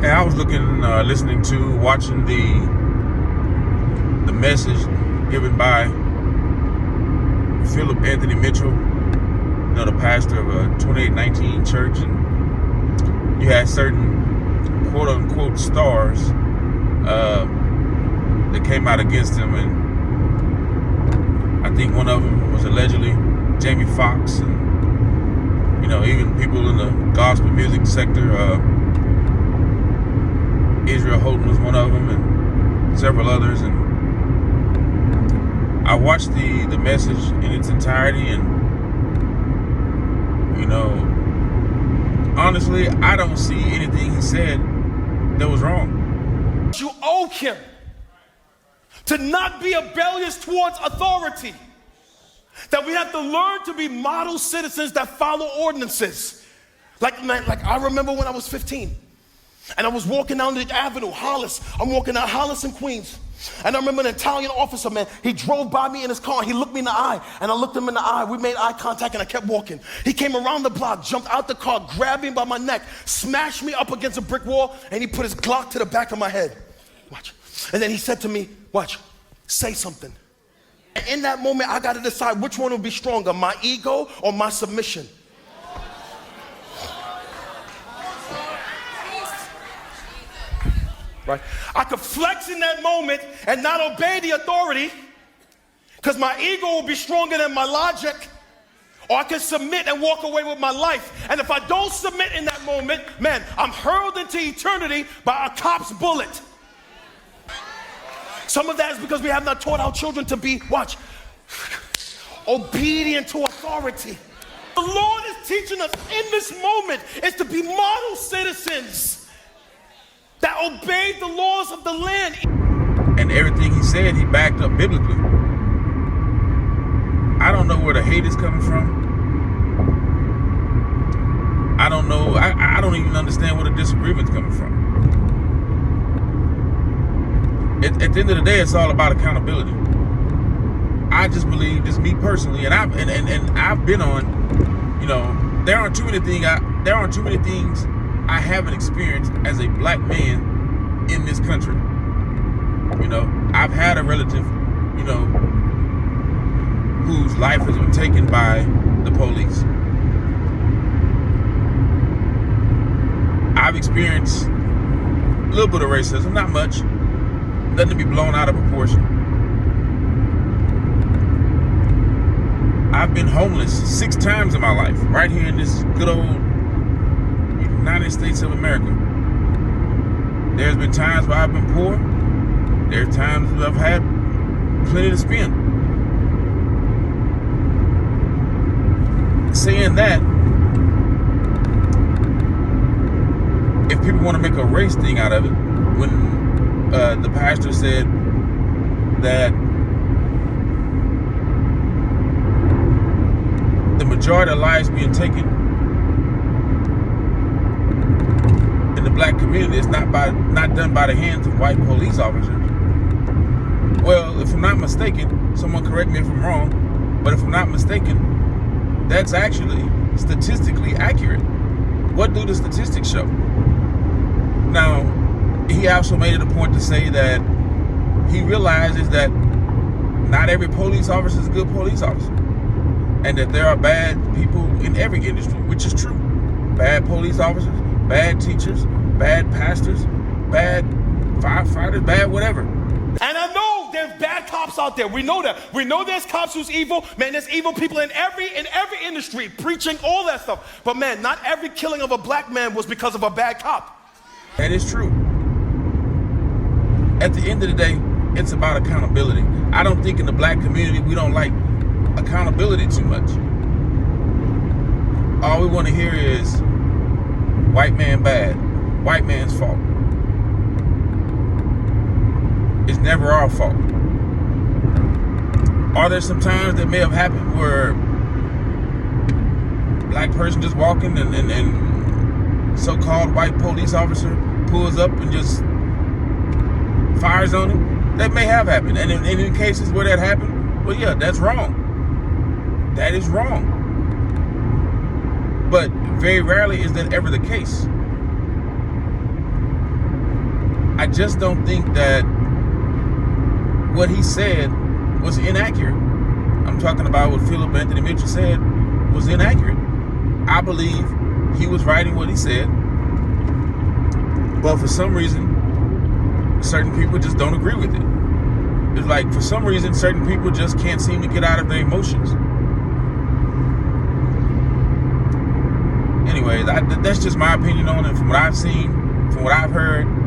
Man, I was watching the message given by Philip Anthony Mitchell, the pastor of a 2819 church, and you had certain quote unquote stars that came out against him, and I think one of them was allegedly Jamie Foxx, and even people in the gospel music sector. Israel Houghton was one of them, and several others. And I watched the message in its entirety, and honestly, I don't see anything he said that was wrong. You owe him to not be rebellious towards authority. That we have to learn to be model citizens that follow ordinances. Like I remember when I was 15, and I was walking down the avenue, Hollis. I'm walking down Hollis in Queens. And I remember an Italian officer, man, he drove by me in his car. He looked me in the eye, and I looked him in the eye. We made eye contact, and I kept walking. He came around the block, jumped out the car, grabbed me by my neck, smashed me up against a brick wall, and he put his Glock to the back of my head. Watch. And then he said to me, watch, say something. And in that moment, I got to decide which one would be stronger, my ego or my submission. Right? I could flex in that moment and not obey the authority because my ego will be stronger than my logic, or I can submit and walk away with my life. And if I don't submit in that moment, man, I'm hurled into eternity by a cop's bullet. Some of that is because we have not taught our children to be, watch, obedient to authority. The Lord is teaching us in this moment is to be model citizens that obeyed the laws of the land. And everything he said, he backed up biblically. I don't know where the hate is coming from. I don't know. I don't even understand where the disagreement's coming from. At the end of the day, it's all about accountability. I just believe, just me personally, and I've been on, there aren't too many things I haven't experienced as a black man in this country. I've had a relative, whose life has been taken by the police. I've experienced a little bit of racism, not much. Nothing to be blown out of proportion. I've been homeless 6 times in my life, right here in this good old United States of America. There's been times where I've been poor. There's times where I've had plenty to spend. Saying that, if people want to make a race thing out of it, when the pastor said that the majority of lives being taken in the black community is not done by the hands of white police officers. Well, if I'm not mistaken, someone correct me if I'm wrong, but if I'm not mistaken, that's actually statistically accurate. What do the statistics show? Now, he also made it a point to say that he realizes that not every police officer is a good police officer, and that there are bad people in every industry, which is true. Bad police officers, bad teachers, bad pastors, bad firefighters, bad whatever. And I know there's bad cops out there. We know that. We know there's cops who's evil. Man, there's evil people in every industry preaching all that stuff. But man, not every killing of a black man was because of a bad cop. That is true. At the end of the day, it's about accountability. I don't think in the black community we don't like accountability too much. All we want to hear is white man bad, white man's fault. It's never our fault. Are there some times that may have happened where black person just walking and so-called white police officer pulls up and just fires on him? That may have happened. And in cases where that happened, well, yeah, that's wrong. That is wrong. But very rarely is that ever the case. I just don't think that what he said was inaccurate. I'm talking about what Philip Anthony Mitchell said was inaccurate. I believe he was writing what he said, but for some reason, certain people just don't agree with it. It's like, for some reason, certain people just can't seem to get out of their emotions. Anyway, that's just my opinion on it. From what I've seen, from what I've heard,